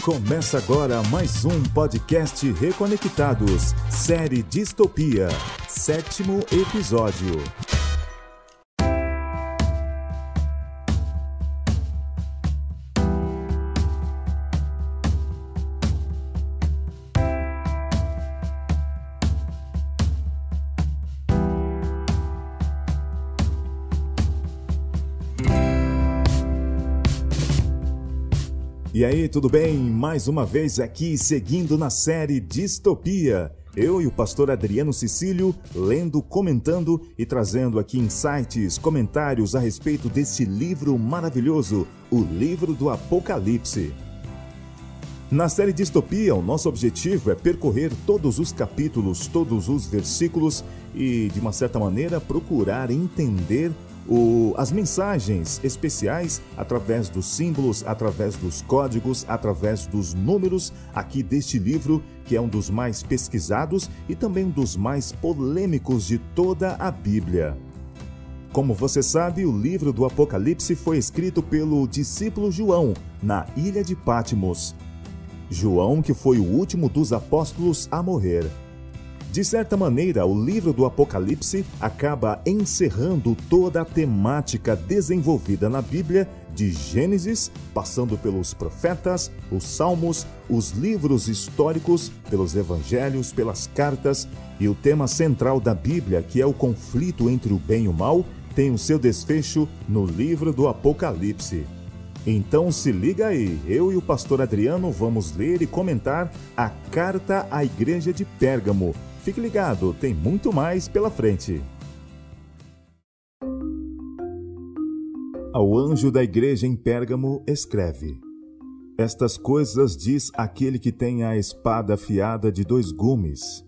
Começa agora mais um podcast Reconectados, série Distopia, 7º episódio. E aí, tudo bem? Mais uma vez aqui, seguindo na série Distopia. Eu e o pastor Adriano Cecílio, lendo, comentando e trazendo aqui insights, comentários a respeito desse livro maravilhoso, o livro do Apocalipse. Na série Distopia, o nosso objetivo é percorrer todos os capítulos, todos os versículos e, de uma certa maneira, procurar entender as mensagens especiais através dos símbolos, através dos códigos, através dos números aqui deste livro, que é um dos mais pesquisados e também um dos mais polêmicos de toda a Bíblia. Como você sabe, o livro do Apocalipse foi escrito pelo discípulo João, na ilha de Patmos. João, que foi o último dos apóstolos a morrer. De certa maneira, o livro do Apocalipse acaba encerrando toda a temática desenvolvida na Bíblia, de Gênesis, passando pelos profetas, os salmos, os livros históricos, pelos evangelhos, pelas cartas, e o tema central da Bíblia, que é o conflito entre o bem e o mal, tem o seu desfecho no livro do Apocalipse. Então se liga aí, eu e o pastor Adriano vamos ler e comentar a carta à igreja de Pérgamo. Fique ligado, tem muito mais pela frente. Ao anjo da igreja em Pérgamo escreve: Estas coisas diz aquele que tem a espada afiada de 2 gumes.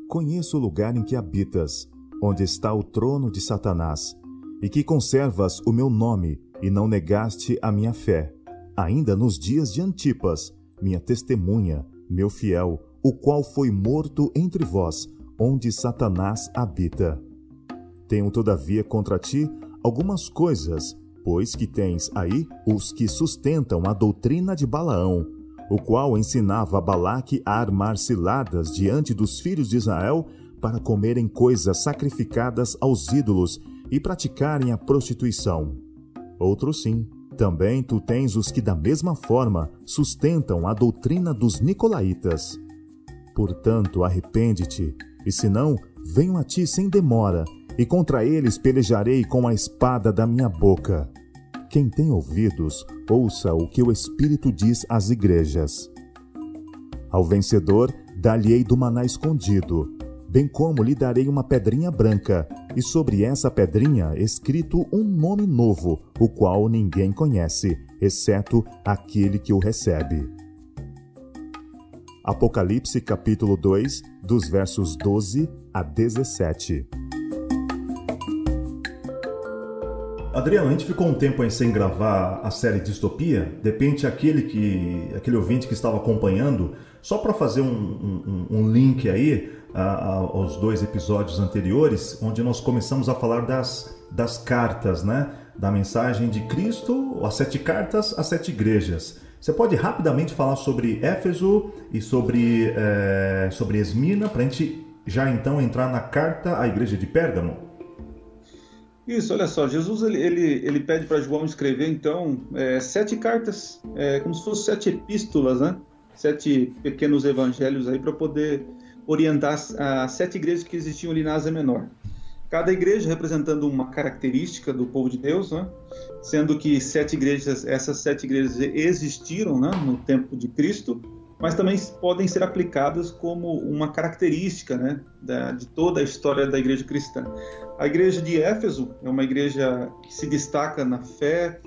Conheço o lugar em que habitas, onde está o trono de Satanás, e que conservas o meu nome e não negaste a minha fé, ainda nos dias de Antipas, minha testemunha, meu fiel, o qual foi morto entre vós, onde Satanás habita. Tenho, todavia, contra ti algumas coisas, pois que tens aí os que sustentam a doutrina de Balaão, o qual ensinava a Balaque a armar ciladas diante dos filhos de Israel para comerem coisas sacrificadas aos ídolos e praticarem a prostituição. Outros sim. Também tu tens os que da mesma forma sustentam a doutrina dos nicolaítas. Portanto, arrepende-te, e senão, venho a ti sem demora, e contra eles pelejarei com a espada da minha boca. Quem tem ouvidos, ouça o que o Espírito diz às igrejas. Ao vencedor, dar-lhe-ei do maná escondido, bem como lhe darei uma pedrinha branca, e sobre essa pedrinha escrito um nome novo, o qual ninguém conhece, exceto aquele que o recebe. Apocalipse capítulo 2, dos versos 12 a 17. Adriano, a gente ficou um tempo aí sem gravar a série Distopia. De repente, aquele ouvinte que estava acompanhando, só para fazer um link aí aos 2 episódios anteriores, onde nós começamos a falar das cartas, né? Da mensagem de Cristo, as 7 cartas, as 7 igrejas. Você pode rapidamente falar sobre Éfeso e sobre Esmirna, para a gente já então entrar na carta à igreja de Pérgamo? Isso, olha só, Jesus ele pede para João escrever então 7 cartas, como se fossem 7 epístolas, né? 7 pequenos evangelhos aí para poder orientar as 7 igrejas que existiam ali na Ásia Menor. Cada igreja representando uma característica do povo de Deus, né? Sendo que essas 7 igrejas existiram, né, no tempo de Cristo, mas também podem ser aplicadas como uma característica, né, de toda a história da igreja cristã. A igreja de Éfeso é uma igreja que se destaca na fé,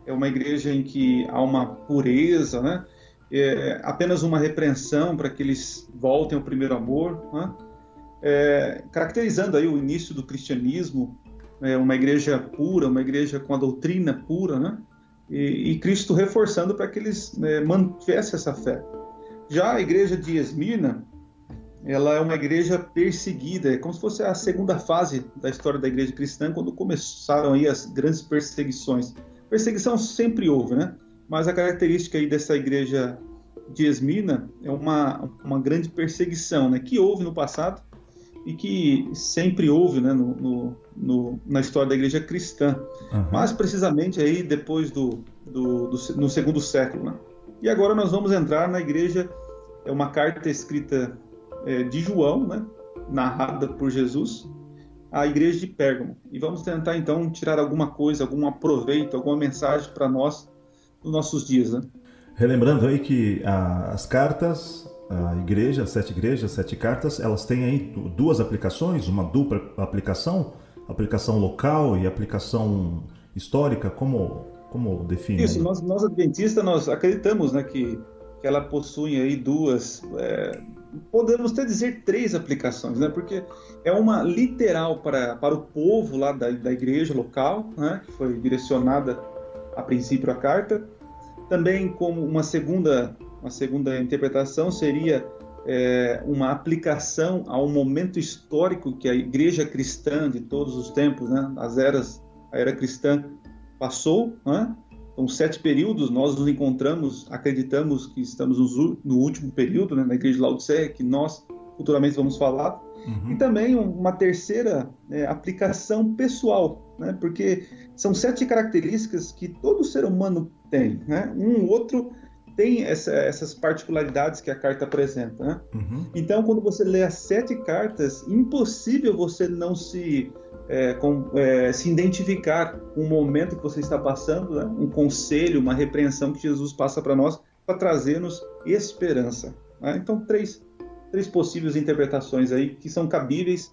é uma igreja em que há uma pureza, né? É apenas uma repreensão para que eles voltem ao primeiro amor, né? Caracterizando aí o início do cristianismo, uma igreja pura, uma igreja com a doutrina pura, né? E Cristo reforçando para que eles mantivessem essa fé. Já a igreja de Esmirna, ela é uma igreja perseguida, é como se fosse a segunda fase da história da igreja cristã, quando começaram aí as grandes perseguições. Perseguição sempre houve, né? Mas a característica aí dessa igreja de Esmirna é uma grande perseguição, né, que houve no passado e que sempre houve, né, na história da igreja cristã, mas precisamente aí depois no segundo século, né? E agora nós vamos entrar na igreja, é uma carta escrita de João, né, narrada por Jesus, à igreja de Pérgamo, e vamos tentar então tirar alguma coisa, algum aproveito, alguma mensagem para nós nos nossos dias, né? Relembrando aí que as cartas, a igreja, as 7 igrejas, 7 cartas, elas têm aí 2 aplicações, uma dupla aplicação local e aplicação histórica, como define? Isso, nós adventistas, nós acreditamos, né, que ela possui aí 2, podemos até dizer 3 aplicações, né, porque é uma literal para o povo lá da igreja local, né, que foi direcionada a princípio a carta. Também como uma segunda interpretação seria uma aplicação ao momento histórico que a igreja cristã de todos os tempos, né, a era cristã passou, né? São 7 períodos, nós nos encontramos, acreditamos que estamos no último período, né, na igreja de Laodiceia, que nós futuramente vamos falar. E também uma terceira aplicação pessoal, né, porque são 7 características que todo ser humano tem, né? Outro tem essas particularidades que a carta apresenta, né? Então, quando você lê as 7 cartas, impossível você não se identificar com o momento que você está passando, né? Um conselho, uma repreensão que Jesus passa para nós, para trazer-nos esperança, né? Então, três possíveis interpretações aí que são cabíveis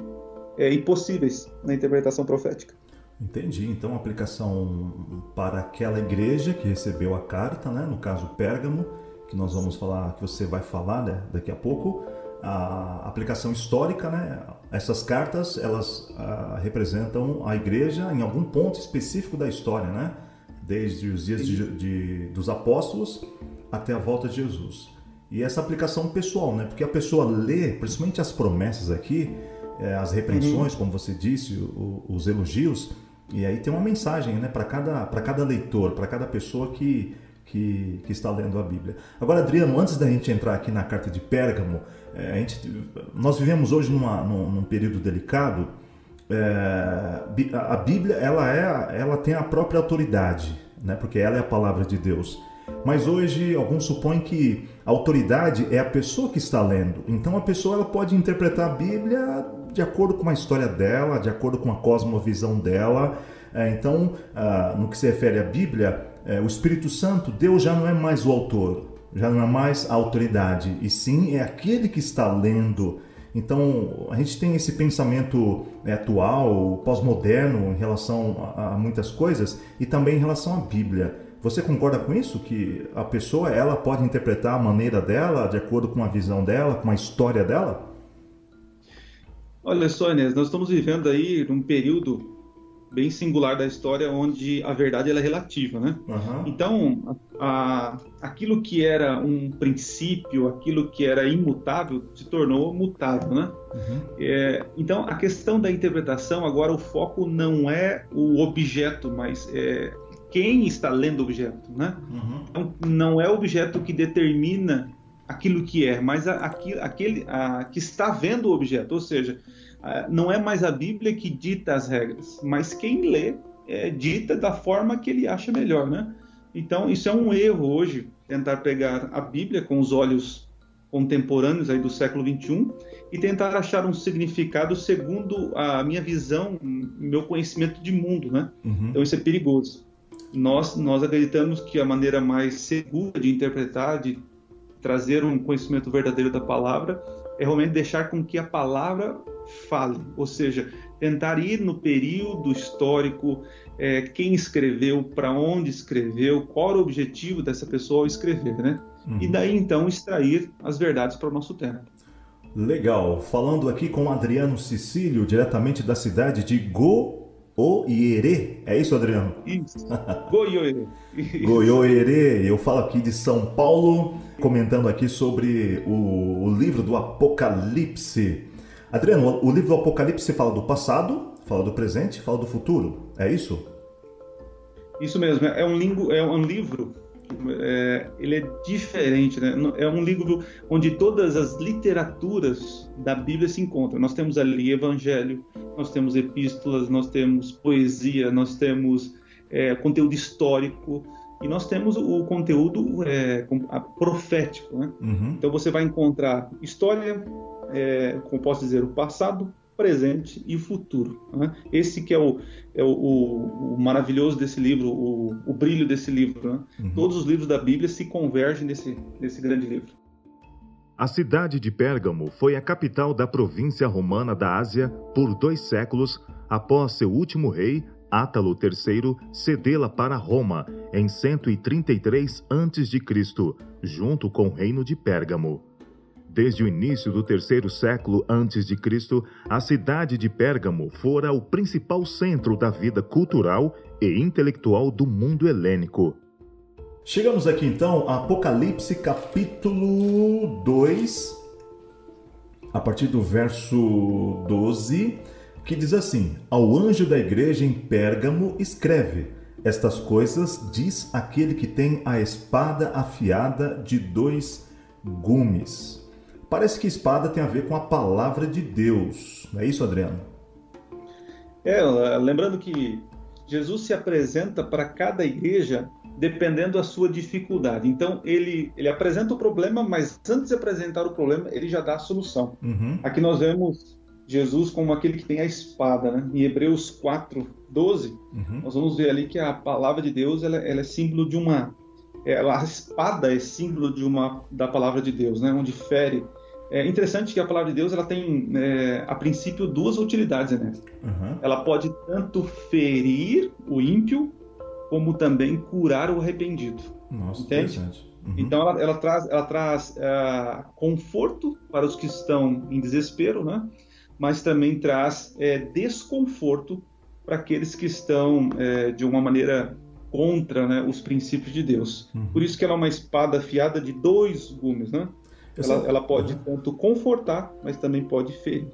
e possíveis na interpretação profética. Entendi. Então, a aplicação para aquela igreja que recebeu a carta, né? No caso Pérgamo, que nós vamos falar, que você vai falar, né, daqui a pouco. A aplicação histórica, né? Essas cartas, elas representam a igreja em algum ponto específico da história, né? Desde os dias dos apóstolos até a volta de Jesus. E essa aplicação pessoal, né? Porque a pessoa lê, principalmente as promessas aqui, as repreensões, como você disse, os elogios, e aí tem uma mensagem, né, para cada leitor, para cada pessoa que está lendo a Bíblia. Agora, Adriano, antes da gente entrar aqui na carta de Pérgamo, nós vivemos hoje num período delicado. A Bíblia ela tem a própria autoridade, né, porque ela é a palavra de Deus. Mas hoje alguns supõem que a autoridade é a pessoa que está lendo. Então a pessoa ela pode interpretar a Bíblia de acordo com a história dela, de acordo com a cosmovisão dela. Então, no que se refere à Bíblia, o Espírito Santo, Deus já não é mais o autor, já não é mais a autoridade, e sim é aquele que está lendo. Então, a gente tem esse pensamento atual, pós-moderno, em relação a muitas coisas, e também em relação à Bíblia. Você concorda com isso? Que a pessoa ela pode interpretar a maneira dela, de acordo com a visão dela, com a história dela? Olha só, Inês, nós estamos vivendo aí num período bem singular da história, onde a verdade ela é relativa, né? Então, aquilo que era um princípio, aquilo que era imutável, se tornou mutável, né? Então, a questão da interpretação, agora o foco não é o objeto, mas quem está lendo o objeto, né? Então, não é o objeto que determina aquilo que é, mas aquele que está vendo o objeto, ou seja, não é mais a Bíblia que dita as regras, mas quem lê dita da forma que ele acha melhor, né? Então, isso é um erro hoje, tentar pegar a Bíblia com os olhos contemporâneos aí do século XXI e tentar achar um significado segundo a minha visão, meu conhecimento de mundo, né? Então, isso é perigoso. Nós acreditamos que a maneira mais segura de interpretar, de trazer um conhecimento verdadeiro da palavra, é realmente deixar com que a palavra fale, ou seja, tentar ir no período histórico, quem escreveu, para onde escreveu, qual era o objetivo dessa pessoa ao escrever, né? E daí então extrair as verdades para o nosso tema. Legal, falando aqui com Adriano Cecílio, diretamente da cidade de Goiôerê. É isso, Adriano? Isso, Goiôerê. Goiôerê. Eu falo aqui de São Paulo, comentando aqui sobre o livro do Apocalipse. Adriano, o livro do Apocalipse fala do passado, fala do presente, fala do futuro. É isso? Isso mesmo. É um livro. ele é diferente, né? É um livro onde todas as literaturas da Bíblia se encontram. Nós temos ali evangelho, nós temos epístolas, nós temos poesia, nós temos conteúdo histórico e nós temos o conteúdo profético, né? Uhum. Então você vai encontrar história, como posso dizer, o passado, presente e futuro, né? Esse que é o maravilhoso desse livro, o brilho desse livro, né? Uhum. Todos os livros da Bíblia se convergem nesse grande livro. A cidade de Pérgamo foi a capital da província romana da Ásia por 2 séculos após seu último rei, Átalo III, cedê-la para Roma em 133 a.C., junto com o reino de Pérgamo. Desde o início do 3º século a.C., a cidade de Pérgamo fora o principal centro da vida cultural e intelectual do mundo helênico. Chegamos aqui então a Apocalipse capítulo 2, a partir do verso 12, que diz assim: Ao anjo da igreja em Pérgamo escreve: Estas coisas diz aquele que tem a espada afiada de 2 gumes. Parece que espada tem a ver com a palavra de Deus. Não é isso, Adriano? Lembrando que Jesus se apresenta para cada igreja dependendo da sua dificuldade. Então, ele apresenta o problema, mas antes de apresentar o problema, ele já dá a solução. Uhum. Aqui nós vemos Jesus como aquele que tem a espada, né? Em Hebreus 4:12, nós vamos ver ali que a palavra de Deus ela é símbolo de uma... a espada é símbolo da palavra de Deus, né? Onde fere. É interessante que a palavra de Deus ela tem, a princípio, 2 utilidades, né? Uhum. Ela pode tanto ferir o ímpio, como também curar o arrependido. Nossa, entende? Uhum. Então ela traz conforto para os que estão em desespero, né? Mas também traz desconforto para aqueles que estão de uma maneira contra, né, os princípios de Deus. Uhum. Por isso que ela é uma espada afiada de 2 gumes, né? Ela pode tanto confortar, mas também pode ferir.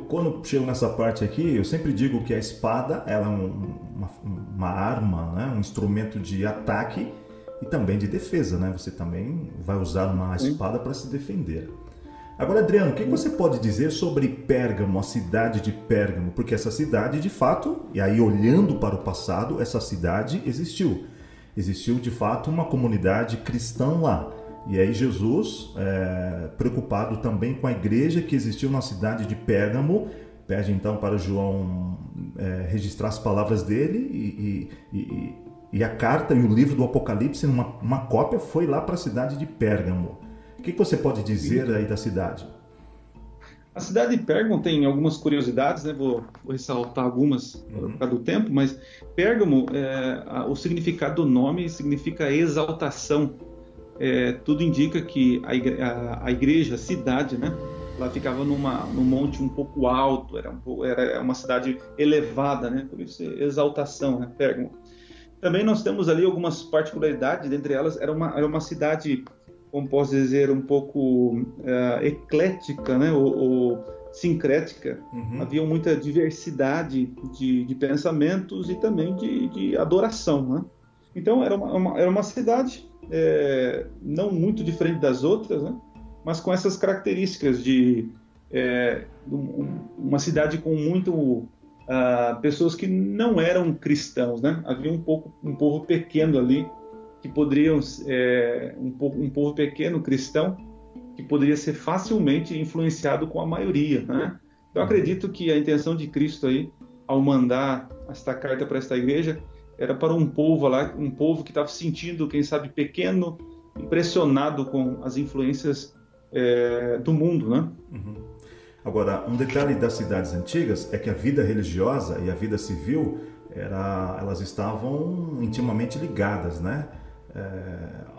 Quando chego nessa parte aqui, eu sempre digo que a espada ela é uma arma, né? Um instrumento de ataque e também de defesa, né? Você também vai usar uma espada para se defender. Agora, Adriano, o que você pode dizer sobre Pérgamo, a cidade de Pérgamo? Porque essa cidade, de fato, e aí olhando para o passado, essa cidade existiu. Existiu, de fato, uma comunidade cristã lá. E aí Jesus, preocupado também com a igreja que existiu na cidade de Pérgamo, pede então para João registrar as palavras dele e a carta e o livro do Apocalipse, uma cópia, foi lá para a cidade de Pérgamo. O que você pode dizer aí da cidade? A cidade de Pérgamo tem algumas curiosidades, né? Vou ressaltar algumas por causa do tempo, mas Pérgamo, o significado do nome significa exaltação. Tudo indica que a igreja, a cidade, né? Ela ficava num monte um pouco alto, era uma cidade elevada, né? Por isso exaltação, né? Pérgamo. Também nós temos ali algumas particularidades, dentre elas era uma cidade, como posso dizer, um pouco eclética, né? ou sincrética. Uhum. Havia muita diversidade de pensamentos e também de adoração, né? Então era uma cidade não muito diferente das outras, né? Mas com essas características de uma cidade com muito pessoas que não eram cristãos, né? Havia um povo pequeno ali que poderiam um povo pequeno cristão que poderia ser facilmente influenciado com a maioria, né? Eu acredito que a intenção de Cristo aí, ao mandar esta carta para esta igreja, era para um povo lá, um povo que estava se sentindo, quem sabe, pequeno, impressionado com as influências do mundo, né? Uhum. Agora, um detalhe das cidades antigas é que a vida religiosa e a vida civil, elas estavam intimamente ligadas, né?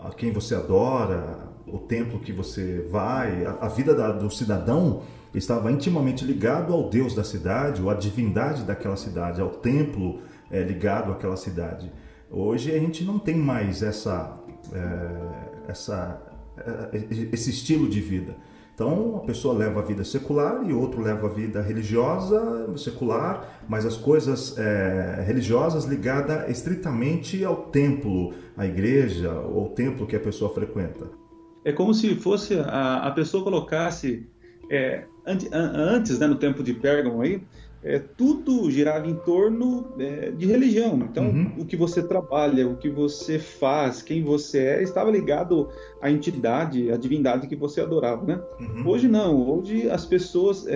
A quem você adora, o templo que você vai, a vida do cidadão estava intimamente ligado ao Deus da cidade, ou à divindade daquela cidade, ao templo ligado àquela cidade. Hoje a gente não tem mais esse estilo de vida. Então, a pessoa leva a vida secular e outro leva a vida religiosa, secular, mas as coisas religiosas ligadas estritamente ao templo, à igreja ou ao templo que a pessoa frequenta. É como se fosse a pessoa colocasse, antes, né, no tempo de Pérgamo aí, tudo girava em torno de religião. Então, o que você trabalha, o que você faz, quem você é, estava ligado à entidade, à divindade que você adorava, né? Hoje não. Hoje as pessoas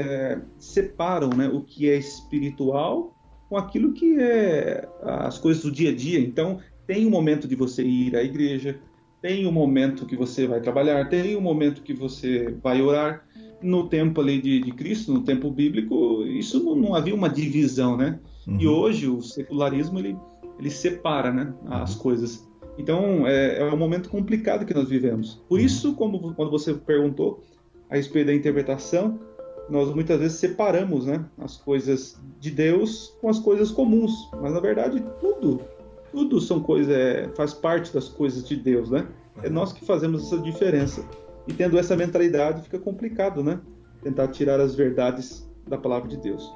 separam, né, o que é espiritual com aquilo que é as coisas do dia a dia. Então, tem um momento de você ir à igreja, tem um momento que você vai trabalhar, tem um momento que você vai orar. No tempo ali de Cristo, no tempo bíblico, isso não havia uma divisão, né? E hoje o secularismo, ele separa, né, as coisas. Então, é um momento complicado que nós vivemos. Por isso, quando você perguntou a respeito da interpretação, nós muitas vezes separamos, né, as coisas de Deus com as coisas comuns. Mas, na verdade, tudo são coisas, faz parte das coisas de Deus, né? É nós que fazemos essa diferença. E tendo essa mentalidade, fica complicado, né? Tentar tirar as verdades da palavra de Deus.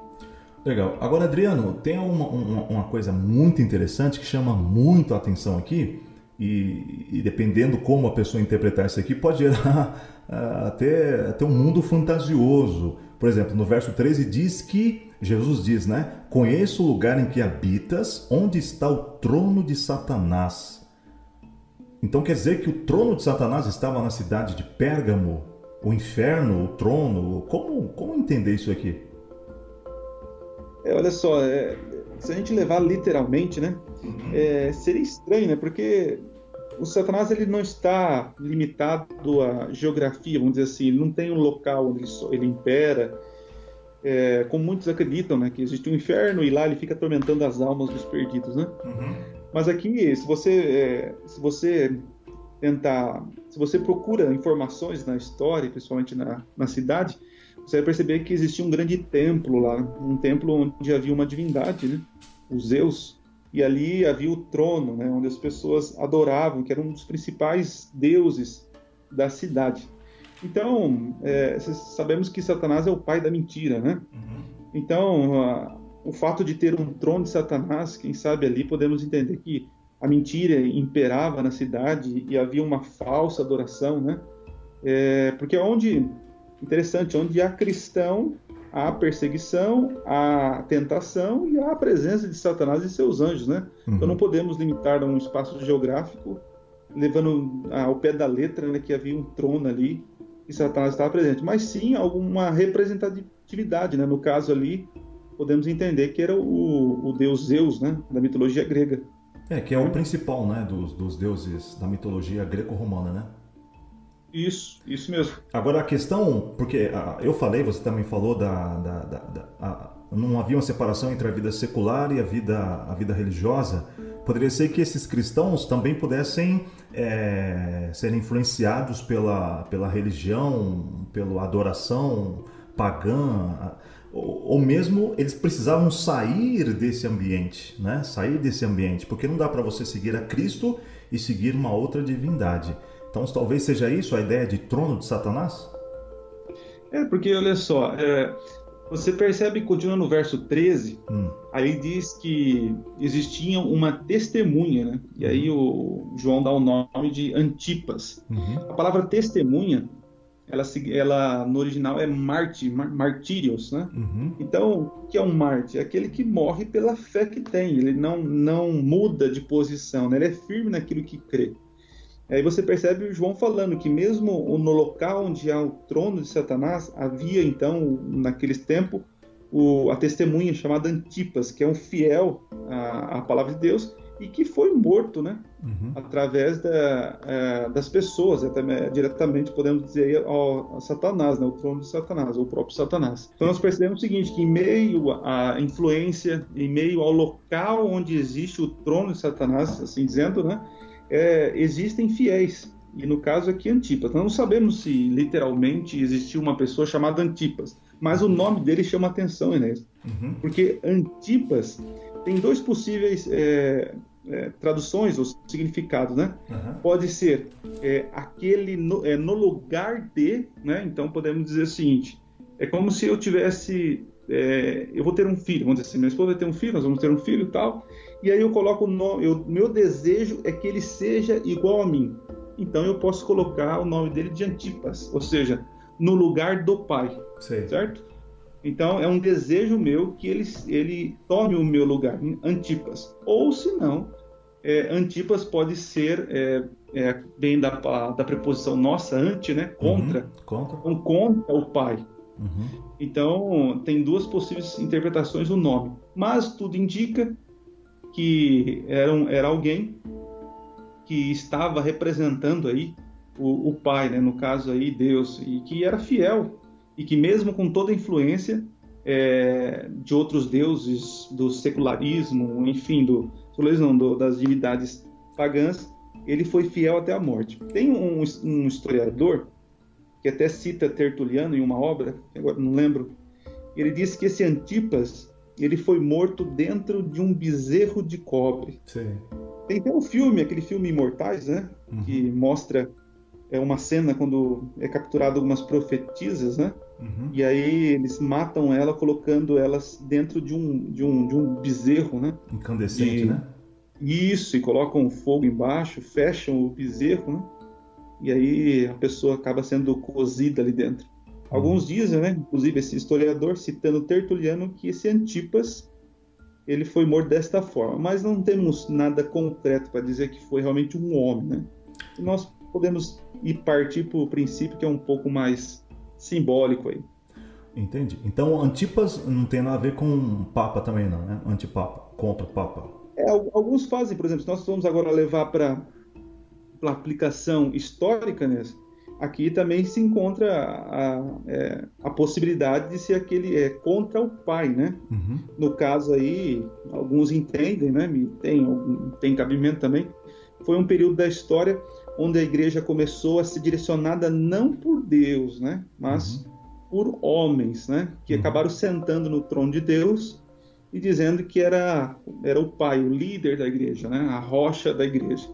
Legal. Agora, Adriano, tem uma coisa muito interessante que chama muito a atenção aqui, e dependendo como a pessoa interpretar isso aqui, pode gerar até um mundo fantasioso. Por exemplo, no verso 13 diz que, Jesus diz, né? Conheço o lugar em que habitas, onde está o trono de Satanás. Então quer dizer que o trono de Satanás estava na cidade de Pérgamo? O inferno, o trono? Como entender isso aqui? Olha só, se a gente levar literalmente, né? Seria estranho, né? Porque o Satanás, ele não está limitado à geografia, vamos dizer assim. Ele não tem um local onde ele impera. Como muitos acreditam, né? Que existe um inferno e lá ele fica atormentando as almas dos perdidos, né? Mas aqui, se você procura informações na história, principalmente na cidade, você vai perceber que existia um grande templo lá, um templo onde havia uma divindade, né? O Zeus, e ali havia o trono, né? Onde as pessoas adoravam, que era um dos principais deuses da cidade. Então, sabemos que Satanás é o pai da mentira, né? Então, o fato de ter um trono de Satanás, quem sabe ali podemos entender que a mentira imperava na cidade e havia uma falsa adoração, né? Porque interessante, onde há cristão, há perseguição, há tentação e há a presença de Satanás e seus anjos, né? Então não podemos limitar a um espaço geográfico, levando ao pé da letra, né, que havia um trono ali e Satanás estava presente, mas sim alguma representatividade, né? No caso ali, podemos entender que era o deus Zeus, né, da mitologia grega. Que é o principal, né, dos deuses da mitologia greco-romana, né? Isso mesmo. Agora a questão, porque eu falei, você também falou não havia uma separação entre a vida secular e a vida religiosa. Poderia ser que esses cristãos também pudessem ser influenciados pela religião, pela adoração pagã, ou mesmo eles precisavam sair desse ambiente, né? Sair desse ambiente, porque não dá para você seguir a Cristo e seguir uma outra divindade. Então talvez seja isso a ideia de trono de Satanás? Porque olha só, você percebe, continuando no verso 13, aí diz que existia uma testemunha, né? E aí o João dá o nome de Antipas. A palavra testemunha, ela no original é martírios, né? Então, o que é um mártir? É aquele que morre pela fé que tem, ele não muda de posição, né? Ele é firme naquilo que crê. Aí você percebe o João falando que mesmo no local onde há o trono de Satanás, havia então, naqueles tempos, a testemunha chamada Antipas, que é um fiel à palavra de Deus e que foi morto, né? Através das pessoas, até diretamente podemos dizer ao Satanás, né? O trono de Satanás, ou o próprio Satanás. Então nós percebemos o seguinte, que em meio à influência, em meio ao local onde existe o trono de Satanás, assim dizendo, né? Existem fiéis, e no caso aqui Antipas. Nós não sabemos se literalmente existiu uma pessoa chamada Antipas, mas o nome dele chama atenção, Inês, porque Antipas tem dois possíveis traduções ou significados, né? Pode ser aquele no lugar de, né? Então podemos dizer o seguinte: é como se eu tivesse, eu vou ter um filho, vamos dizer assim, minha esposa vai ter um filho, nós vamos ter um filho e tal, e aí eu coloco o nome, meu desejo é que ele seja igual a mim. Então eu posso colocar o nome dele de Antipas, ou seja, no lugar do pai, certo? Então é um desejo meu que ele tome o meu lugar, Antipas. Ou se não, Antipas pode ser bem da preposição nossa, anti, né? Contra. Então, contra o pai. Então tem duas possíveis interpretações do nome, mas tudo indica que era alguém que estava representando aí o pai, né? No caso aí Deus, e que era fiel, e que mesmo com toda a influência de outros deuses, do secularismo, enfim, das divindades pagãs, ele foi fiel até a morte. Tem um historiador que até cita Tertuliano em uma obra, agora não lembro, ele diz que esse Antipas, ele foi morto dentro de um bezerro de cobre. Sim. Tem até um filme, aquele filme Imortais, né? Que mostra uma cena quando é capturado algumas profetisas, né? E aí eles matam ela colocando elas dentro de um bezerro, né? Incandescente, né? Isso, e colocam fogo embaixo, fecham o bezerro, né? E aí a pessoa acaba sendo cozida ali dentro. Alguns dizem, né? Inclusive esse historiador, citando Tertuliano, que esse Antipas, ele foi morto desta forma. Mas não temos nada concreto para dizer que foi realmente um homem, né? E nós podemos partir para o princípio que é um pouco mais simbólico aí. Entendi. Então Antipas não tem nada a ver com Papa também não, né? Antipapa, contra o Papa. Alguns fazem, por exemplo, se nós vamos agora levar para aplicação histórica, né? Aqui também se encontra a possibilidade de ser aquele contra o pai, né? No caso aí, alguns entendem, né? Tem cabimento também. Foi um período da história onde a igreja começou a ser direcionada não por Deus, né? Mas por homens, né? Que acabaram sentando no trono de Deus e dizendo que era o pai, o líder da igreja, né? A rocha da igreja.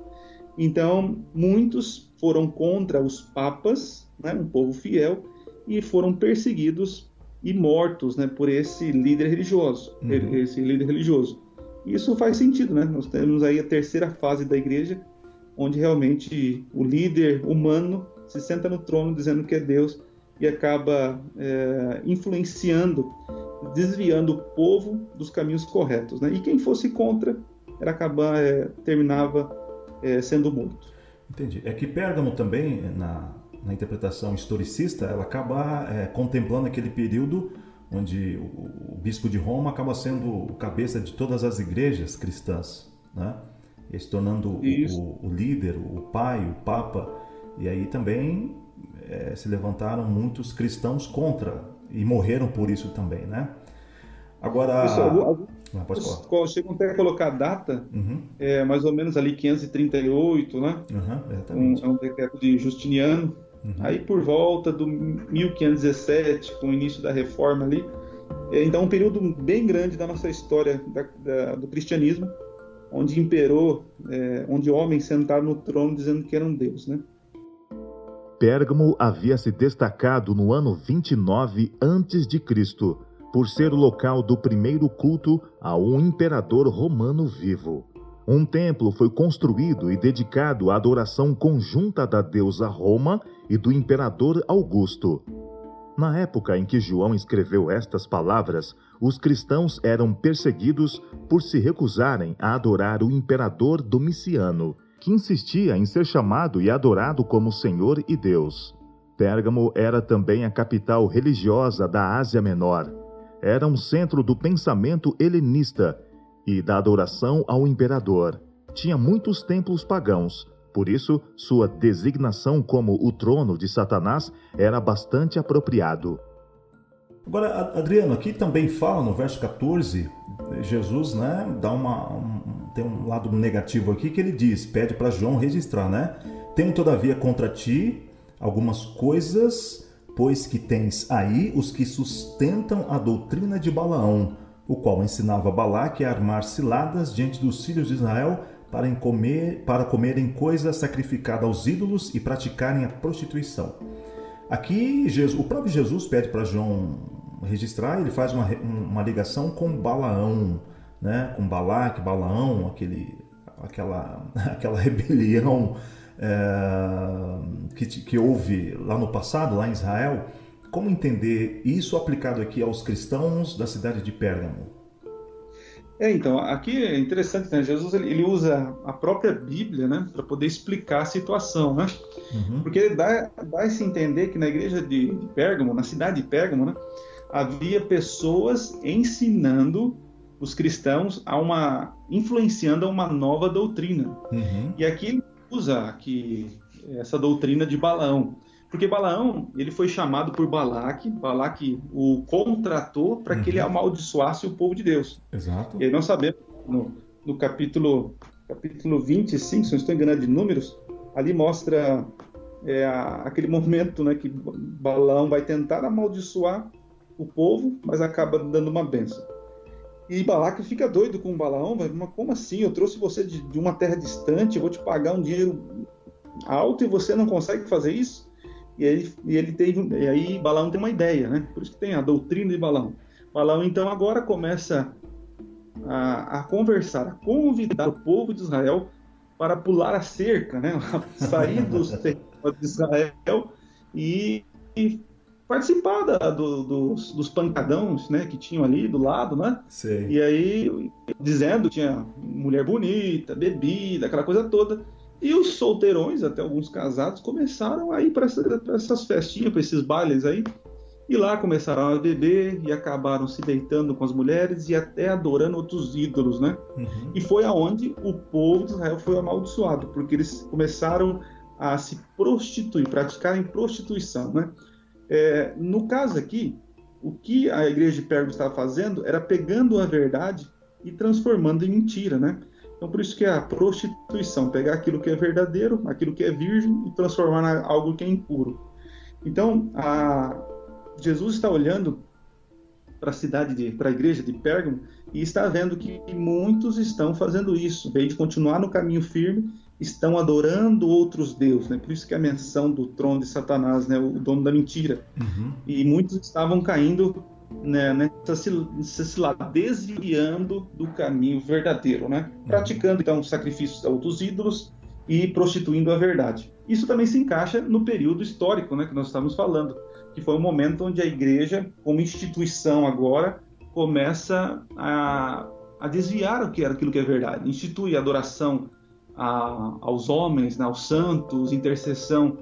Então, muitos foram contra os papas, né? Um povo fiel, e foram perseguidos e mortos, né? Por esse líder religioso. Isso faz sentido, né? Nós temos aí a terceira fase da igreja, onde realmente o líder humano se senta no trono dizendo que é Deus e acaba influenciando, desviando o povo dos caminhos corretos, né? E quem fosse contra terminava sendo morto. Entendi. É que Pérgamo também, na interpretação historicista, ela acaba contemplando aquele período onde o bispo de Roma acaba sendo o cabeça de todas as igrejas cristãs, né? E se tornando o líder, o pai, o papa. E aí também se levantaram muitos cristãos contra e morreram por isso também, né? Agora... chegam até a colocar a data, mais ou menos ali 538, né? Exatamente. Um decreto de Justiniano. Aí por volta do 1517, com o início da reforma ali. Então um período bem grande da nossa história do cristianismo, onde imperou, onde homens sentaram no trono dizendo que eram Deus, né? Pérgamo havia se destacado no ano 29 a.C., por ser o local do primeiro culto a um imperador romano vivo. Um templo foi construído e dedicado à adoração conjunta da deusa Roma e do imperador Augusto. Na época em que João escreveu estas palavras, os cristãos eram perseguidos por se recusarem a adorar o imperador Domiciano, que insistia em ser chamado e adorado como Senhor e Deus. Pérgamo era também a capital religiosa da Ásia Menor. Era um centro do pensamento helenista e da adoração ao imperador. Tinha muitos templos pagãos, por isso sua designação como o trono de Satanás era bastante apropriado. Agora, Adriano, aqui também fala no verso 14, Jesus, né, tem um lado negativo aqui que ele diz, pede para João registrar, né? Tenho todavia contra ti algumas coisas, pois que tens aí os que sustentam a doutrina de Balaão, o qual ensinava Balaque a armar ciladas diante dos filhos de Israel para comerem coisas sacrificadas aos ídolos e praticarem a prostituição. Aqui, o próprio Jesus pede para João registrar, ele faz uma ligação com Balaão, né? Com Balaque, Balaão, aquela rebelião que houve lá no passado, lá em Israel. Como entender isso aplicado aqui aos cristãos da cidade de Pérgamo? Então, aqui é interessante, né? Jesus ele usa a própria Bíblia, né, para poder explicar a situação, né? Uhum. Porque ele dá-se a entender que na igreja de Pérgamo, na cidade de Pérgamo, né, havia pessoas ensinando os cristãos influenciando a uma nova doutrina. Uhum. E aqui ele usa essa doutrina de Balaão. Porque Balaão, ele foi chamado por Balaque o contratou para que ele amaldiçoasse o povo de Deus. Exato. E aí nós sabemos, no capítulo 25, se não estou enganado de números, ali mostra aquele momento, né, que Balaão vai tentar amaldiçoar o povo, mas acaba dando uma bênção. E Balaque fica doido com Balaão, mas como assim? Eu trouxe você de uma terra distante, eu vou te pagar um dinheiro alto e você não consegue fazer isso? E aí Balaão tem uma ideia, né? Por isso que tem a doutrina de Balaão. Balaão então agora começa a conversar, a convidar o povo de Israel para pular a cerca, né? Sair dos territórios de Israel e participar dos pancadões, né? Que tinham ali do lado, né? Sim. E aí dizendo que tinha mulher bonita, bebida, aquela coisa toda. E os solteirões, até alguns casados, começaram a ir para essas festinhas, para esses bailes aí. E lá começaram a beber e acabaram se deitando com as mulheres e até adorando outros ídolos, né? Uhum. E foi aonde o povo de Israel foi amaldiçoado, porque eles começaram a se prostituir, praticarem prostituição, né? No caso aqui, o que a igreja de Pérgamo estava fazendo era pegando a verdade e transformando em mentira, né? Então, por isso que é a prostituição, pegar aquilo que é verdadeiro, aquilo que é virgem e transformar em algo que é impuro. Então, Jesus está olhando para a igreja de Pérgamo e está vendo que muitos estão fazendo isso. Em vez de continuar no caminho firme, estão adorando outros deuses, né? Por isso que a menção do trono de Satanás, né? O dono da mentira. Uhum. E muitos estavam caindo, né, desviando do caminho verdadeiro, né? Praticando então sacrifícios a outros ídolos e prostituindo a verdade. Isso também se encaixa no período histórico, né, que nós estamos falando, que foi o momento onde a igreja, como instituição agora, começa a desviar aquilo que é verdade, institui a adoração aos homens, né, aos santos, intercessão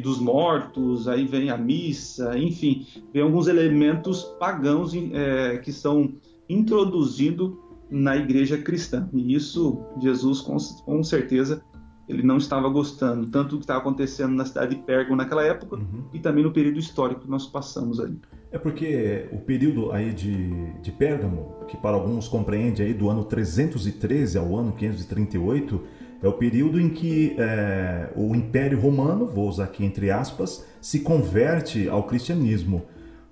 dos mortos, aí vem a missa, enfim, vem alguns elementos pagãos que são introduzidos na igreja cristã. E isso, Jesus, com certeza, ele não estava gostando, tanto do que estava acontecendo na cidade de Pérgamo naquela época, e também no período histórico que nós passamos ali. É porque o período aí de Pérgamo, que para alguns compreende aí do ano 313 ao ano 538, é o período em que o Império Romano, vou usar aqui entre aspas, se converte ao cristianismo.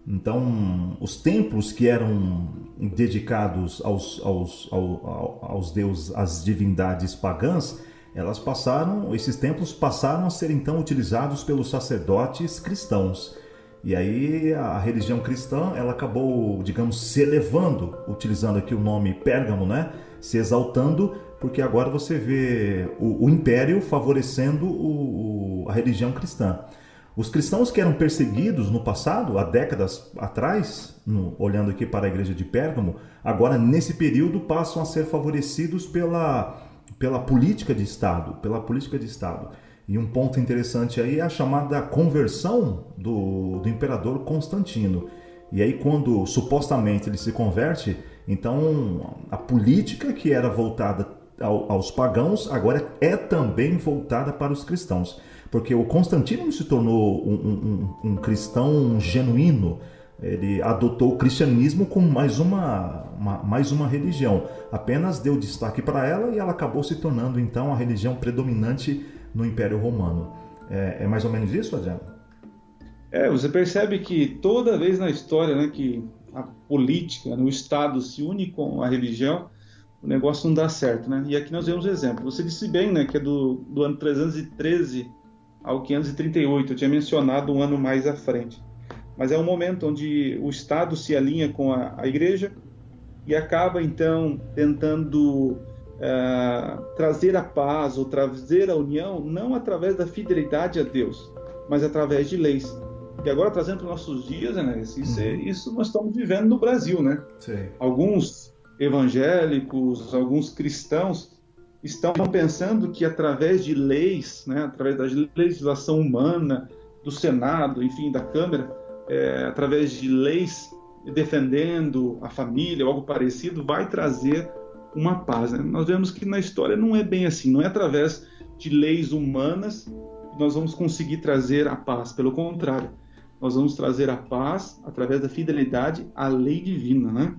Então, os templos que eram dedicados aos deuses, às divindades pagãs, esses templos passaram a ser então utilizados pelos sacerdotes cristãos. E aí a religião cristã, ela acabou, digamos, se elevando, utilizando aqui o nome Pérgamo, né? Se exaltando, porque agora você vê o império favorecendo a religião cristã. Os cristãos que eram perseguidos no passado, há décadas atrás, olhando aqui para a igreja de Pérgamo, agora nesse período passam a ser favorecidos pela política de Estado, E um ponto interessante aí é a chamada conversão do imperador Constantino. E aí quando supostamente ele se converte, então a política que era voltada aos pagãos agora é também voltada para os cristãos. Porque o Constantino se tornou um cristão genuíno. Ele adotou o cristianismo como mais uma religião. Apenas deu destaque para ela e ela acabou se tornando então a religião predominante no Império Romano. É mais ou menos isso, Adriano? Você percebe que toda vez na história, né, que a política, o Estado se une com a religião, o negócio não dá certo, né? E aqui nós vemos um exemplo. Você disse bem, né, que é do ano 313 ao 538. Eu tinha mencionado um ano mais à frente. Mas é um momento onde o Estado se alinha com a Igreja e acaba, então, tentando trazer a paz ou trazer a união, não através da fidelidade a Deus, mas através de leis. E agora, trazendo para os nossos dias, né, isso nós estamos vivendo no Brasil, né? Sim. Alguns evangélicos, alguns cristãos estão pensando que através de leis, né, através da legislação humana, do Senado, enfim, da Câmara, através de leis defendendo a família ou algo parecido, vai trazer uma paz, né? Nós vemos que na história não é bem assim, não é através de leis humanas que nós vamos conseguir trazer a paz, pelo contrário, nós vamos trazer a paz através da fidelidade à lei divina, né?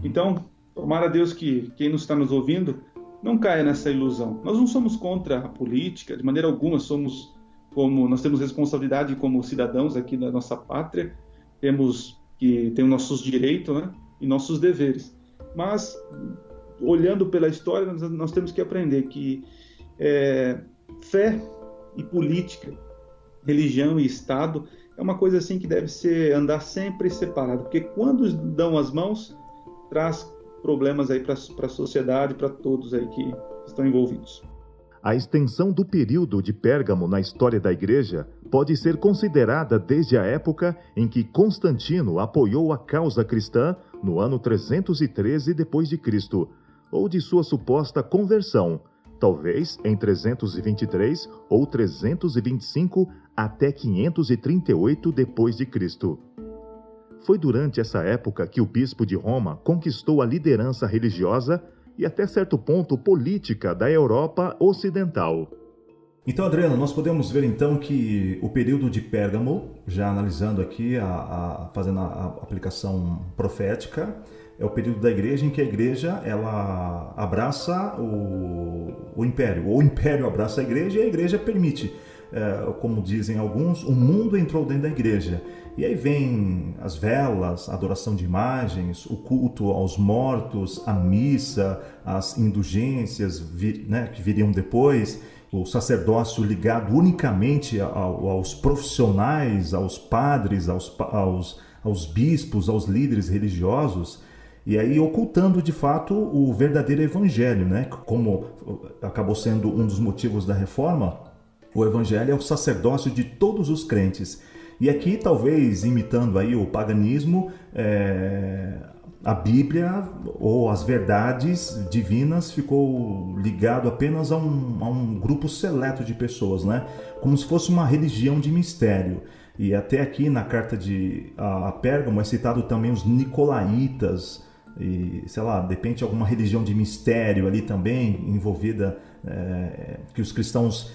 Então, tomara a Deus que quem nos está nos ouvindo não caia nessa ilusão. Nós não somos contra a política, de maneira alguma nós temos responsabilidade como cidadãos aqui da nossa pátria, temos que ter nossos direitos, né, e nossos deveres. Mas, olhando pela história, nós temos que aprender que fé e política, religião e Estado é uma coisa assim que deve andar sempre separado, porque quando dão as mãos, traz problemas aí para a sociedade, para todos aí que estão envolvidos. A extensão do período de Pérgamo na história da Igreja pode ser considerada desde a época em que Constantino apoiou a causa cristã no ano 313 d.C., ou de sua suposta conversão, talvez em 323 ou 325 até 538 d.C. Foi durante essa época que o bispo de Roma conquistou a liderança religiosa e até certo ponto política da Europa Ocidental. Então, Adriano, nós podemos ver então que o período de Pérgamo, já analisando aqui, fazendo a aplicação profética, é o período da igreja em que a igreja ela abraça o império, ou o império abraça a igreja e a igreja permite. Como dizem alguns, o mundo entrou dentro da igreja. E aí vem as velas, a adoração de imagens, o culto aos mortos, a missa, as indulgências que viriam depois, o sacerdócio ligado unicamente aos profissionais, aos padres, aos bispos, aos líderes religiosos, e aí ocultando de fato o verdadeiro evangelho, né? Como acabou sendo um dos motivos da reforma, o evangelho é o sacerdócio de todos os crentes. E aqui, talvez, imitando aí o paganismo, a Bíblia ou as verdades divinas ficou ligado apenas a um grupo seleto de pessoas, né? Como se fosse uma religião de mistério. E até aqui na carta a Pérgamo é citado também os nicolaítas, e, sei lá, de repente alguma religião de mistério ali também envolvida, que os cristãos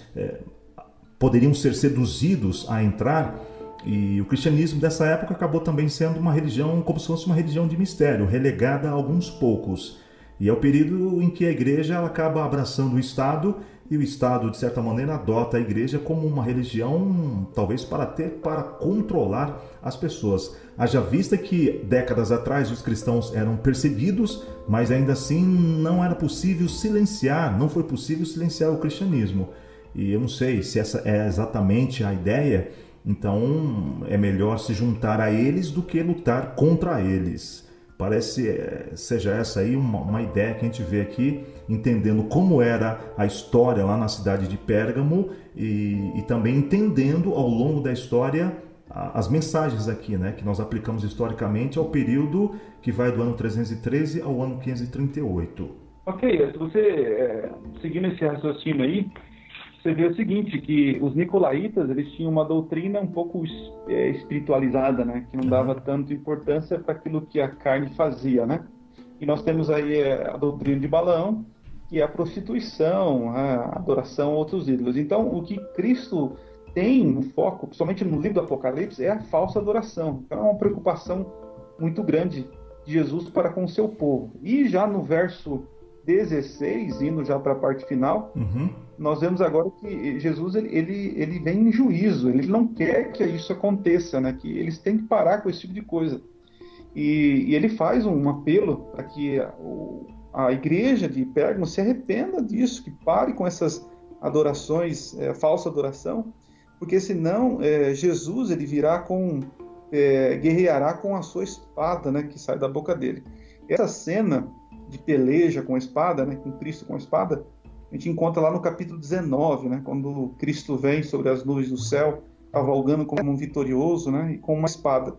poderiam ser seduzidos a entrar. E o cristianismo dessa época acabou também sendo uma religião, como se fosse uma religião de mistério, relegada a alguns poucos. E é o período em que a igreja ela acaba abraçando o Estado, e o Estado, de certa maneira, adota a igreja como uma religião, talvez para controlar as pessoas. Haja vista que, décadas atrás, os cristãos eram perseguidos, mas ainda assim não era possível não foi possível silenciar o cristianismo. E eu não sei se essa é exatamente a ideia. Então é melhor se juntar a eles do que lutar contra eles. Parece seja essa aí uma ideia que a gente vê aqui, entendendo como era a história lá na cidade de Pérgamo e também entendendo ao longo da história as mensagens aqui, né, que nós aplicamos historicamente ao período que vai do ano 313 ao ano 538. Ok, você seguindo esse raciocínio aí, você vê o seguinte, que os nicolaítas, eles tinham uma doutrina um pouco espiritualizada, né? Que não dava tanta importância para aquilo que a carne fazia, né? E nós temos aí a doutrina de Balaão, que é a prostituição, a adoração a outros ídolos. Então, o que Cristo tem no foco, principalmente no livro do Apocalipse, é a falsa adoração. Então, é uma preocupação muito grande de Jesus para com o seu povo. E já no verso 16, indo já para a parte final, nós vemos agora que Jesus ele vem em juízo, ele não quer que isso aconteça, né? Que eles têm que parar com esse tipo de coisa. E ele faz um apelo para que a igreja de Pérgamo se arrependa disso, que pare com essas adorações, falsa adoração, porque senão Jesus ele virá guerreará com a sua espada, né, que sai da boca dele. Essa cena de peleja com a espada, né, com Cristo com a espada, a gente encontra lá no capítulo 19, né, quando Cristo vem sobre as nuvens do céu, cavalgando como um vitorioso, né, e com uma espada.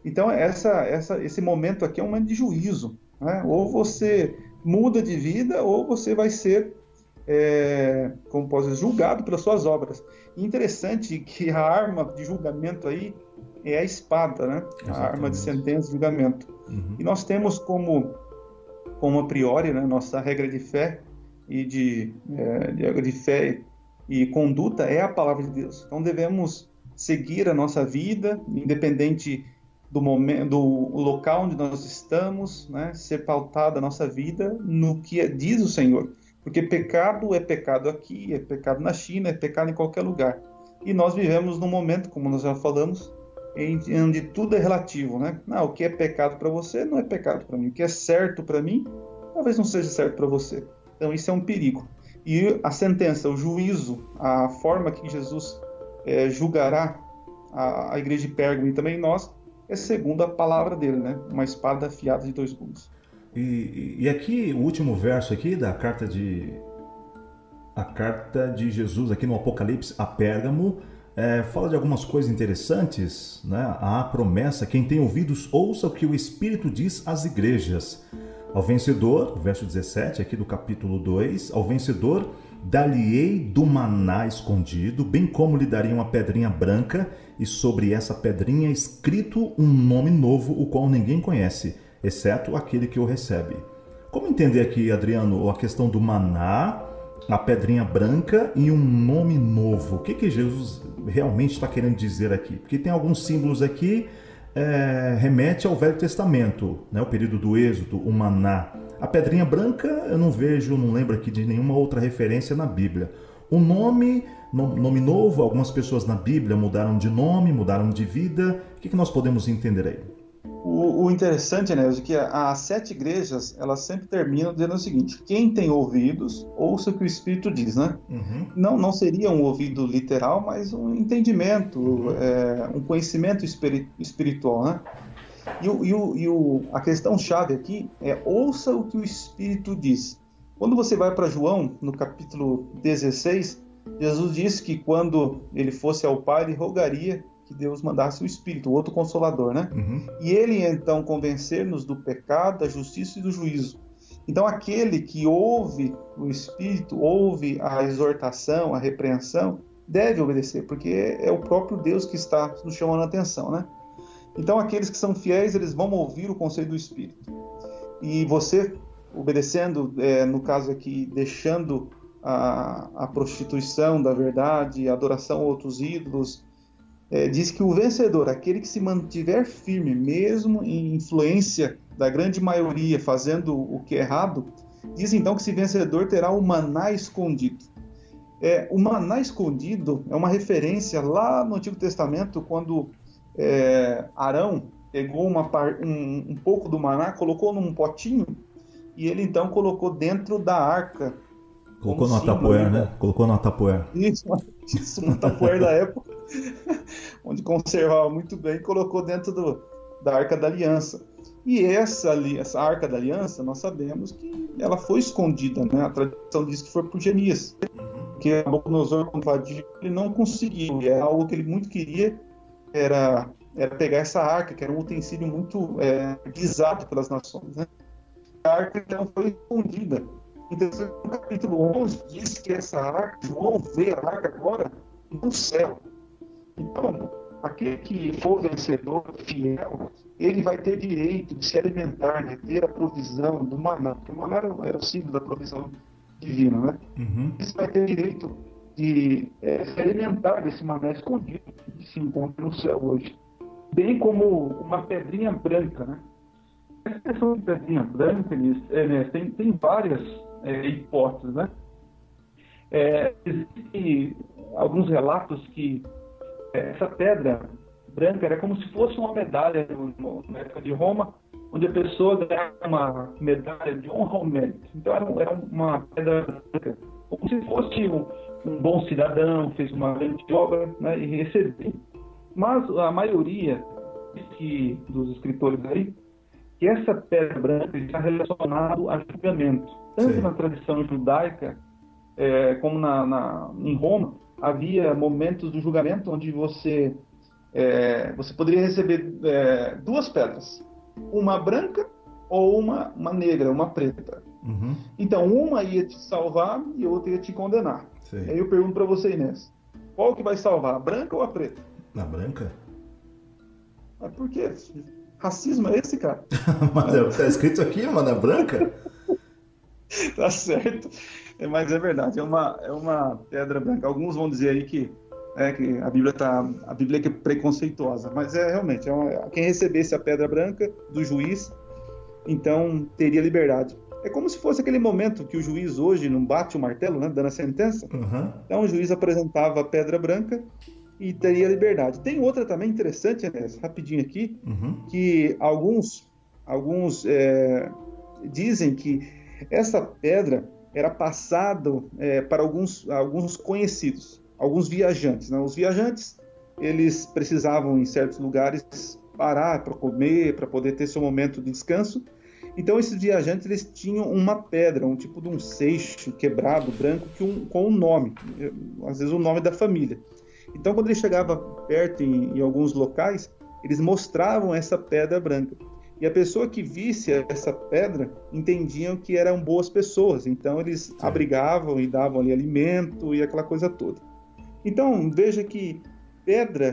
Então, esse momento aqui é um momento de juízo, né? Ou você muda de vida, ou você vai ser, como posso dizer, julgado pelas suas obras. E interessante que a arma de julgamento aí é a espada, né? Exatamente. A arma de sentença e julgamento. Uhum. E nós temos como a priori, né, nossa regra de fé e de fé e conduta é a palavra de Deus. Então devemos seguir a nossa vida, independente do momento, do local onde nós estamos, né, ser pautada a nossa vida no que diz o Senhor. Porque pecado é pecado aqui, é pecado na China, é pecado em qualquer lugar. E nós vivemos num momento, como nós já falamos, onde tudo é relativo, né? Não, o que é pecado para você não é pecado para mim. O que é certo para mim, talvez não seja certo para você. Então isso é um perigo. E a sentença, o juízo, a forma que Jesus julgará a igreja de Pérgamo e também nós, é segundo a palavra dele, né? Uma espada afiada de 2 gumes. E aqui, o último verso aqui da carta de Jesus aqui no Apocalipse a Pérgamo, fala de algumas coisas interessantes, né? A promessa, quem tem ouvidos, ouça o que o Espírito diz às igrejas. Ao vencedor, verso 17 aqui do capítulo 2, ao vencedor dar-lhe-ei do maná escondido, bem como lhe daria uma pedrinha branca, e sobre essa pedrinha escrito um nome novo, o qual ninguém conhece, exceto aquele que o recebe. Como entender aqui, Adriano, a questão do maná, a pedrinha branca e um nome novo? O que Jesus realmente está querendo dizer aqui? Porque tem alguns símbolos aqui, remete ao Velho Testamento, né? O período do Êxodo, o maná. A pedrinha branca eu não lembro aqui de nenhuma outra referência na Bíblia. O nome novo, algumas pessoas na Bíblia mudaram de nome, mudaram de vida. O que nós podemos entender aí? O interessante, né, é que as 7 igrejas, elas sempre terminam dizendo o seguinte: quem tem ouvidos, ouça o que o Espírito diz, né? Uhum. Não seria um ouvido literal, mas um entendimento, um conhecimento espiritual, né? A questão-chave aqui é: ouça o que o Espírito diz. Quando você vai para João, no capítulo 16, Jesus disse que quando ele fosse ao Pai, ele rogaria que Deus mandasse o Espírito, o outro Consolador, né? Uhum. E ele, então, convencer-nos do pecado, da justiça e do juízo. Então, aquele que ouve o Espírito, ouve a exortação, a repreensão, deve obedecer, porque é o próprio Deus que está nos chamando a atenção, né? Então, aqueles que são fiéis, eles vão ouvir o conselho do Espírito. E você, obedecendo, no caso aqui, deixando a prostituição da verdade, a adoração a outros ídolos, diz que o vencedor, aquele que se mantiver firme, mesmo em influência da grande maioria, fazendo o que é errado, diz então que esse vencedor terá o maná escondido. O maná escondido é uma referência lá no Antigo Testamento, quando Arão pegou um pouco do maná, colocou num potinho, e ele então colocou dentro da arca. Colocou no tapoer, né? Colocou no tapoer. Isso, no tapoer da época, onde conservava muito bem, colocou dentro da Arca da Aliança. E essa Arca da Aliança, nós sabemos que ela foi escondida, né? A tradição diz que foi por Jeremias, porque Nabucodonosor, quando invadiu, ele não conseguiu, e é algo que ele muito queria, era pegar essa arca, que era um utensílio muito visado pelas nações, né? A arca, então, foi escondida. Então, no capítulo 11, diz que essa arca, João vê a arca agora no céu. Então, aquele que for vencedor, fiel, ele vai ter direito de se alimentar, né? Ter a provisão do maná, porque o maná era o símbolo da provisão divina, né? Uhum. Ele vai ter direito de se alimentar desse maná escondido que se encontra no céu hoje. Bem como uma pedrinha branca, né? Essa questão de pedrinha branca, tem várias hipóteses, né? Existem alguns relatos que essa pedra branca era como se fosse uma medalha na época de Roma, onde a pessoa ganhava uma medalha de honra ao mérito. Então era uma pedra branca, como se fosse um bom cidadão, fez uma grande obra, né, e recebeu. Mas a maioria dos escritores aí, que essa pedra branca está relacionada a julgamento. Tanto na tradição judaica, como em Roma, havia momentos do julgamento onde você poderia receber duas pedras, uma branca ou uma negra, uma preta. Uhum. Então, uma ia te salvar e a outra ia te condenar. Sim. Aí eu pergunto para você, Inês, qual que vai salvar, a branca ou a preta? Na branca? Mas por quê? Racismo é esse, cara? Mas tá escrito aqui, mano, é branca? Tá certo. Mas é verdade, é uma pedra branca. Alguns vão dizer aí que a Bíblia é preconceituosa, mas realmente, quem recebesse a pedra branca do juiz, então teria liberdade. É como se fosse aquele momento que o juiz hoje não bate o martelo, né, dando a sentença. Uhum. Então o juiz apresentava a pedra branca e teria liberdade. Tem outra também interessante, né, rapidinho aqui, que alguns dizem que essa pedra era passado para alguns conhecidos, alguns viajantes, né? Os viajantes, eles precisavam em certos lugares parar para comer, para poder ter seu momento de descanso. Então esses viajantes, eles tinham uma pedra, um tipo de um seixo quebrado, branco, com um nome, às vezes o nome da família. Então quando ele chegava perto em alguns locais, eles mostravam essa pedra branca. E a pessoa que visse essa pedra entendiam que eram boas pessoas. Então eles abrigavam e davam ali alimento e aquela coisa toda. Então veja que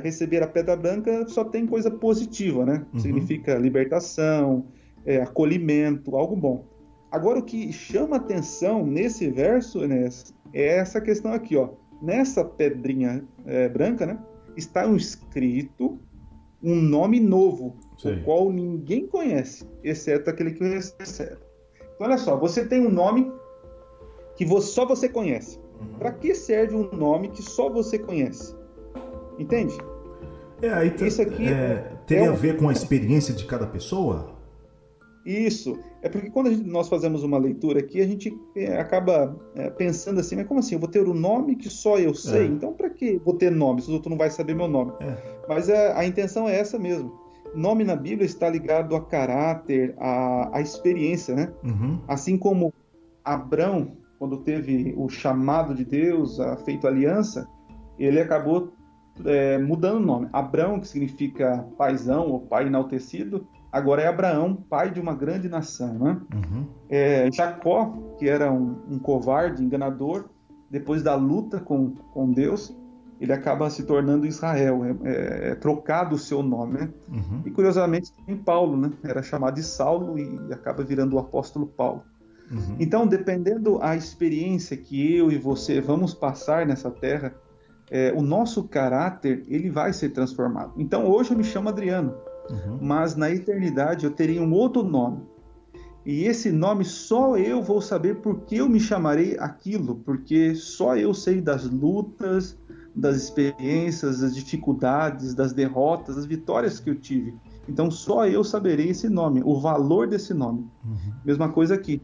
receber a pedra branca só tem coisa positiva, né? Significa libertação, acolhimento, algo bom. Agora o que chama atenção nesse verso, Enéas, é essa questão aqui, ó. Nessa pedrinha branca, né, está escrito um nome novo, o qual ninguém conhece, exceto aquele que recebe. Então, olha só, você tem um nome que só você conhece. Para que serve um nome que só você conhece? Entende? Aí isso aqui tem a ver com a experiência de cada pessoa? Isso. É porque quando nós fazemos uma leitura aqui, a gente acaba pensando assim, mas como assim? Eu vou ter um nome que só eu sei? Então, para que vou ter nome se o outro não vai saber meu nome? Mas a intenção é essa mesmo. Nome na Bíblia está ligado a caráter, a experiência, né? Assim como Abrão, quando teve o chamado de Deus, feito aliança, ele acabou mudando o nome. Abrão, que significa paizão ou pai enaltecido, agora é Abraão, pai de uma grande nação, né? Jacó, que era um covarde, enganador, depois da luta com Deus, ele acaba se tornando Israel, trocado o seu nome, né? E curiosamente tem Paulo, né? Era chamado de Saulo e acaba virando o apóstolo Paulo. Então, dependendo da experiência que eu e você vamos passar nessa terra, o nosso caráter, ele vai ser transformado. Então, hoje eu me chamo Adriano, mas na eternidade eu teria um outro nome. E esse nome só eu vou saber por que eu me chamarei aquilo, porque só eu sei das lutas, das experiências, das dificuldades, das derrotas, das vitórias que eu tive. Então só eu saberei esse nome, o valor desse nome. Mesma coisa aqui.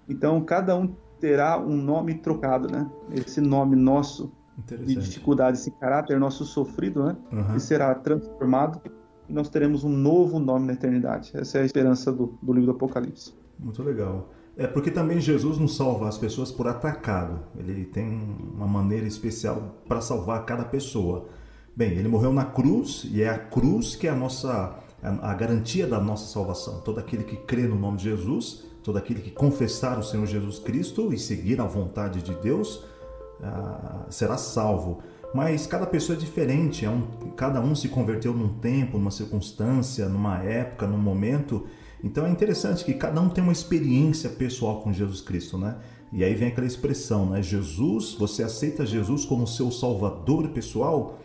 Então cada um terá um nome trocado, né? Esse nome nosso de dificuldade, esse caráter nosso sofrido, né? Ele será transformado e nós teremos um novo nome na eternidade. Essa é a esperança do livro do Apocalipse. Muito legal. Porque também Jesus não salva as pessoas por atacado. Ele tem uma maneira especial para salvar cada pessoa. Bem, ele morreu na cruz e é a cruz que é a garantia da nossa salvação. Todo aquele que crê no nome de Jesus, todo aquele que confessar o Senhor Jesus Cristo e seguir a vontade de Deus, será salvo. Mas cada pessoa é diferente, cada um se converteu num tempo, numa circunstância, numa época, num momento. Então é interessante que cada um tem uma experiência pessoal com Jesus Cristo, né? E aí vem aquela expressão, né? Você aceita Jesus como seu salvador pessoal?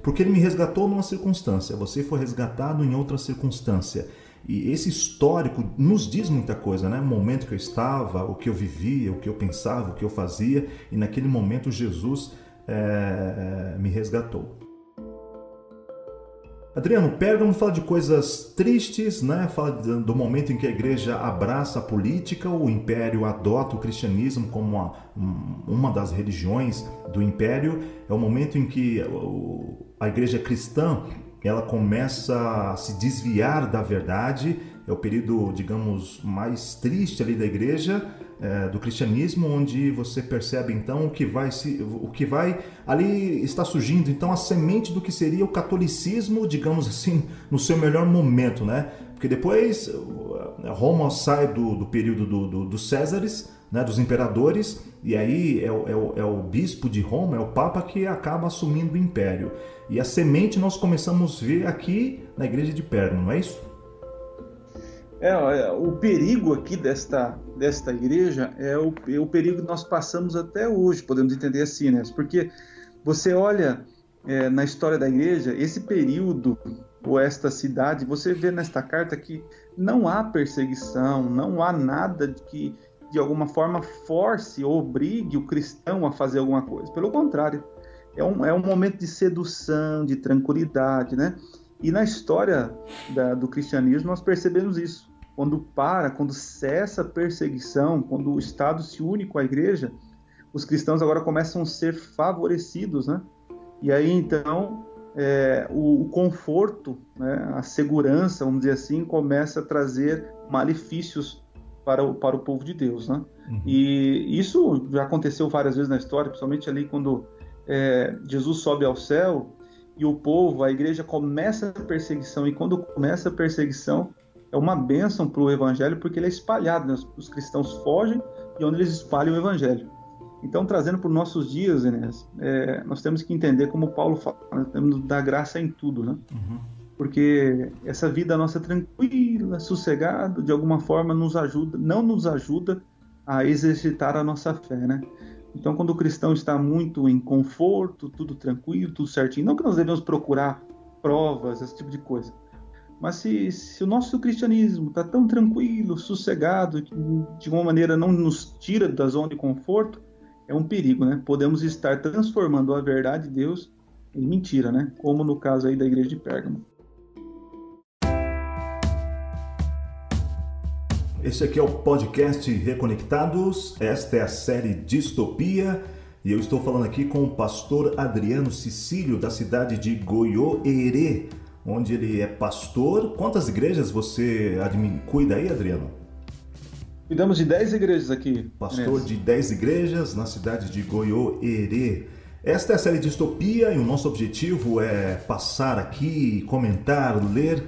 Porque ele me resgatou numa circunstância, você foi resgatado em outra circunstância. E esse histórico nos diz muita coisa, né? O momento que eu estava, o que eu vivia, o que eu pensava, o que eu fazia. E naquele momento Jesus me resgatou. Adriano, Pérgamo fala de coisas tristes, né? Fala do momento em que a igreja abraça a política, o império adota o cristianismo como uma das religiões do império. É o momento em que a igreja cristã ela começa a se desviar da verdade. É o período, digamos, mais triste ali da igreja, do cristianismo, onde você percebe então o que vai ali está surgindo, então a semente do que seria o catolicismo, digamos assim, no seu melhor momento, né? Porque depois Roma sai do período dos Césares, né, dos imperadores, e aí é o bispo de Roma, é o Papa que acaba assumindo o império. E a semente nós começamos a ver aqui na igreja de Pérgamo, não é isso? O perigo aqui desta igreja é o perigo que nós passamos até hoje, podemos entender assim, né? Porque você olha na história da igreja, esse período, ou esta cidade, você vê nesta carta que não há perseguição, não há nada que de alguma forma force ou obrigue o cristão a fazer alguma coisa. Pelo contrário, é um momento de sedução, de tranquilidade, né? E na história do cristianismo nós percebemos isso. Quando cessa a perseguição, quando o Estado se une com a igreja, os cristãos agora começam a ser favorecidos, né? E aí então o conforto, né, a segurança, vamos dizer assim, começa a trazer malefícios para o povo de Deus, né? Uhum. E isso já aconteceu várias vezes na história, principalmente ali quando Jesus sobe ao céu e o povo, a igreja começa a perseguição, e quando começa a perseguição é uma bênção para o evangelho, porque ele é espalhado, né? Os cristãos fogem e onde eles espalham o evangelho. Então, trazendo para os nossos dias, Enéas, nós temos que entender, como Paulo fala, nós temos que dar graça em tudo, né? Uhum. Porque essa vida nossa tranquila, sossegada, de alguma forma não nos ajuda a exercitar a nossa fé, né? Então, quando o cristão está muito em conforto, tudo tranquilo, tudo certinho, não que nós devemos procurar provas, esse tipo de coisa, mas se o nosso cristianismo está tão tranquilo, sossegado, que de uma maneira não nos tira da zona de conforto, é um perigo, né? Podemos estar transformando a verdade de Deus em mentira, né? Como no caso aí da igreja de Pérgamo. Esse aqui é o podcast Reconectados, esta é a série Distopia, e eu estou falando aqui com o pastor Adriano Cicílio, da cidade de Goiôerê, onde ele é pastor. Quantas igrejas você cuida aí, Adriano? Cuidamos de 10 igrejas aqui. Pastor de 10 igrejas na cidade de Goiôerê. Esta é a série Distopia e o nosso objetivo é passar aqui, comentar, ler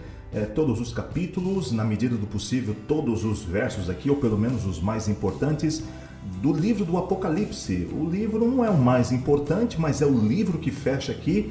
todos os capítulos, na medida do possível, todos os versos aqui, ou pelo menos os mais importantes, do livro do Apocalipse. O livro não é o mais importante, mas é o livro que fecha aqui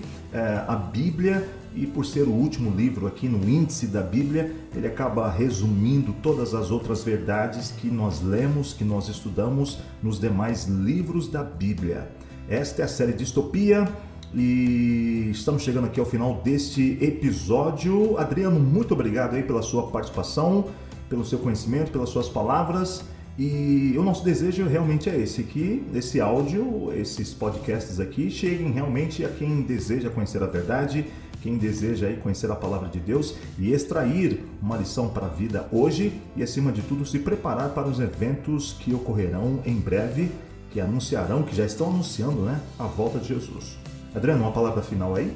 a Bíblia, e por ser o último livro aqui no índice da Bíblia, ele acaba resumindo todas as outras verdades que nós lemos, que nós estudamos nos demais livros da Bíblia. Esta é a série Distopia e estamos chegando aqui ao final deste episódio. Adriano, muito obrigado aí pela sua participação, pelo seu conhecimento, pelas suas palavras. E o nosso desejo realmente é esse, que esse áudio, esses podcasts aqui, cheguem realmente a quem deseja conhecer a verdade, quem deseja aí conhecer a palavra de Deus e extrair uma lição para a vida hoje e, acima de tudo, se preparar para os eventos que ocorrerão em breve, que anunciarão, que já estão anunciando, né, a volta de Jesus. Adriano, uma palavra final aí?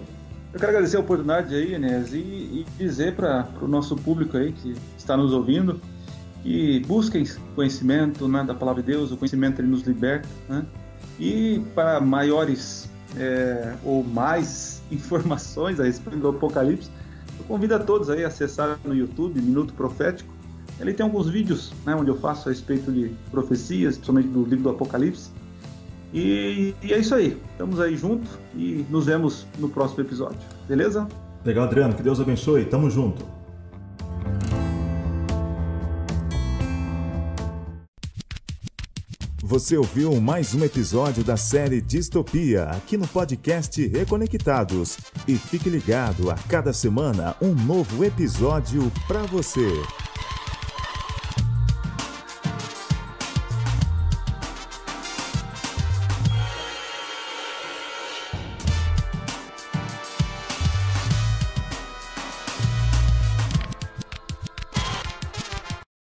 Eu quero agradecer a oportunidade aí, Enéas, e dizer para o nosso público aí que está nos ouvindo, que busquem conhecimento, né, da palavra de Deus. O conhecimento ele nos liberta, né? E para maiores ou mais informações a respeito do Apocalipse, eu convido a todos aí a acessar no YouTube Minuto Profético. Ele tem alguns vídeos, né, onde eu faço a respeito de profecias, principalmente do livro do Apocalipse. E é isso aí, estamos aí juntos e nos vemos no próximo episódio, beleza? Legal, Adriano, que Deus abençoe, tamo junto. Você ouviu mais um episódio da série Distopia aqui no podcast Reconectados. E fique ligado, a cada semana um novo episódio para você.